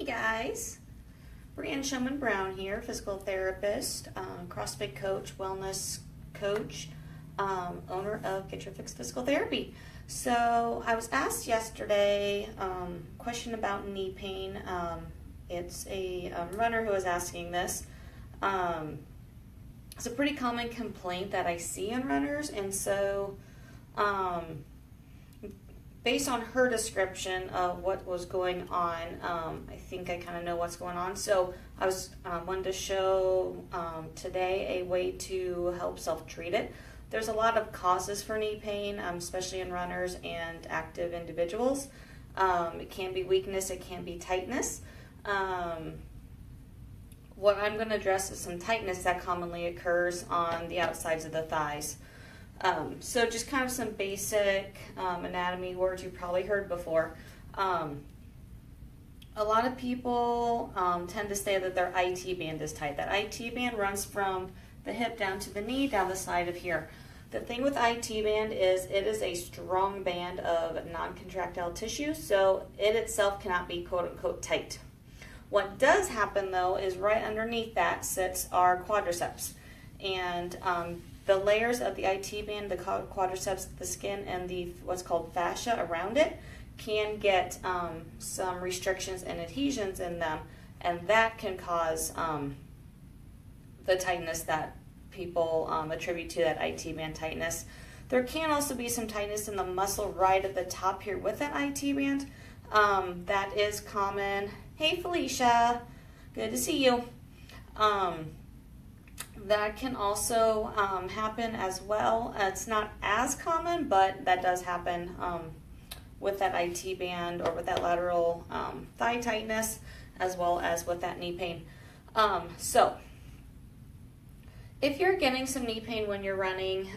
Hey guys, Brianne Showman Brown here, physical therapist, CrossFit coach, wellness coach, owner of Get Your Fix Physical Therapy. So I was asked yesterday question about knee pain. It's a runner who was asking this. It's a pretty common complaint that I see in runners, and so based on her description of what was going on, I think I kind of know what's going on. So I was wanted to show today a way to help self-treat it. There's a lot of causes for knee pain, especially in runners and active individuals. It can be weakness, it can be tightness. What I'm going to address is some tightness that commonly occurs on the outsides of the thighs. So just kind of some basic anatomy words you've probably heard before. A lot of people tend to say that their IT band is tight. That IT band runs from the hip down to the knee, down the side of here. The thing with IT band is it is a strong band of non-contractile tissue, so it itself cannot be quote-unquote tight. What does happen though is right underneath that sits our quadriceps, and the layers of the IT band, the quadriceps, the skin, and the what's called fascia around it can get some restrictions and adhesions in them, and that can cause the tightness that people attribute to that IT band tightness. There can also be some tightness in the muscle right at the top here with that IT band. That is common. Hey Felicia, good to see you. That can also happen as well. It's not as common, but that does happen with that IT band or with that lateral thigh tightness, as well as with that knee pain. So if you're getting some knee pain when you're running,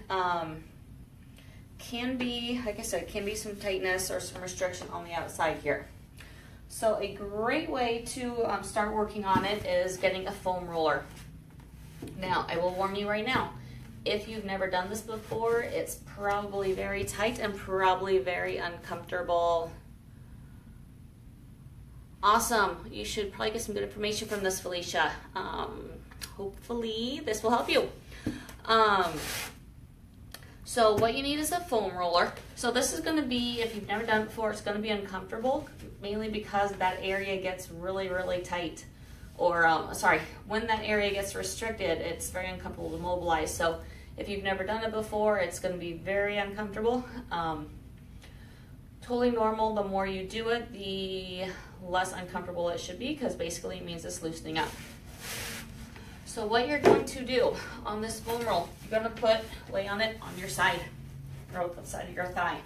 can be, like I said, can be some tightness or some restriction on the outside here. So a great way to start working on it is getting a foam roller. Now, I will warn you right now, if you've never done this before, it's probably very tight and probably very uncomfortable. Awesome. You should probably get some good information from this, Felicia. Hopefully this will help you. So what you need is a foam roller. So this is going to be, if you've never done it before, it's going to be uncomfortable, mainly because that area gets really, really tight. Or, when that area gets restricted, it's very uncomfortable to mobilize. So if you've never done it before, it's going to be very uncomfortable. Totally normal. The more you do it, the less uncomfortable it should be, because basically it means it's loosening up. So what you're going to do on this foam roll, you're going to lay on it on your side, or the side of your thigh.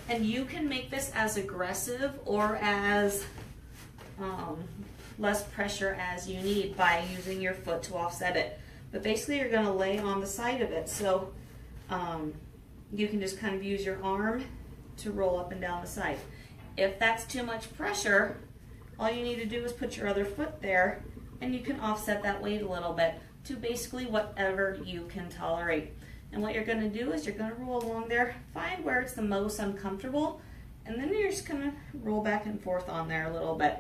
And you can make this as aggressive or as less pressure as you need by using your foot to offset it. But basically you're going to lay on the side of it, so you can just kind of use your arm to roll up and down the side. If that's too much pressure, all you need to do is put your other foot there, and you can offset that weight a little bit to basically whatever you can tolerate. And what you're going to do is you're going to roll along there, find where it's the most uncomfortable, and then you're just going to roll back and forth on there a little bit.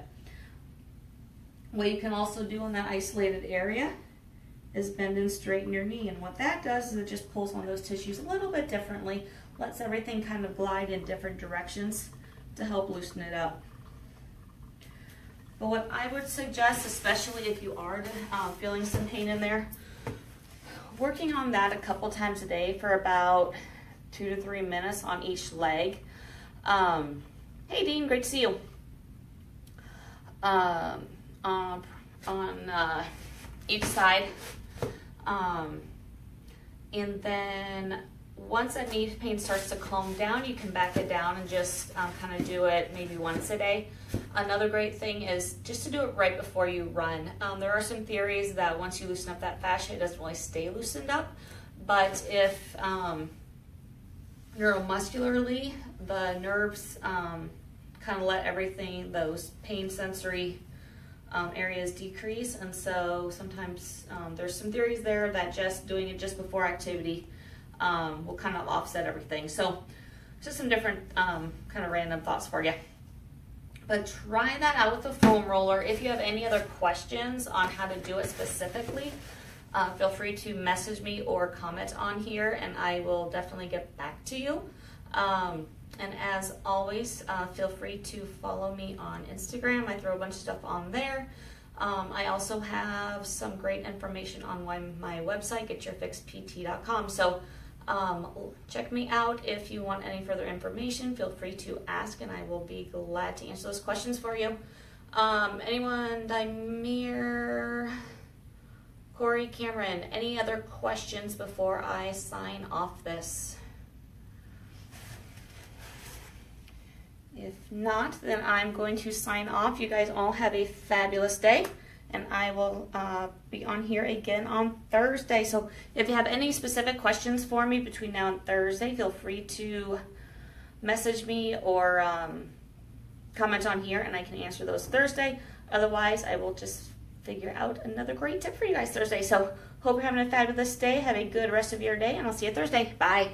What you can also do in that isolated area is bend and straighten your knee, and what that does is it just pulls on those tissues a little bit differently, lets everything kind of glide in different directions to help loosen it up. But what I would suggest, especially if you are feeling some pain in there, working on that a couple times a day for about 2 to 3 minutes on each leg. Hey Dean, great to see you. On each side. And then once that knee pain starts to calm down, you can back it down and just kind of do it maybe once a day. Another great thing is just to do it right before you run. There are some theories that once you loosen up that fascia, it doesn't really stay loosened up. But if neuromuscularly, the nerves kind of let everything, those pain sensory areas decrease, and so sometimes there's some theories there that just doing it just before activity will kind of offset everything. So just some different kind of random thoughts for you. But try that out with the foam roller. If you have any other questions on how to do it specifically, feel free to message me or comment on here, and I will definitely get back to you. And as always, feel free to follow me on Instagram. I throw a bunch of stuff on there. I also have some great information on my website, getyourfixpt.com. So check me out. If you want any further information, feel free to ask, and I will be glad to answer those questions for you. Anyone, Dimir, Corey, Cameron, any other questions before I sign off this? If not, then I'm going to sign off. You guys all have a fabulous day, and I will be on here again on Thursday. So if you have any specific questions for me between now and Thursday, feel free to message me or comment on here, and I can answer those Thursday. Otherwise, I will just figure out another great tip for you guys Thursday. So hope you're having a fabulous day. Have a good rest of your day, and I'll see you Thursday. Bye.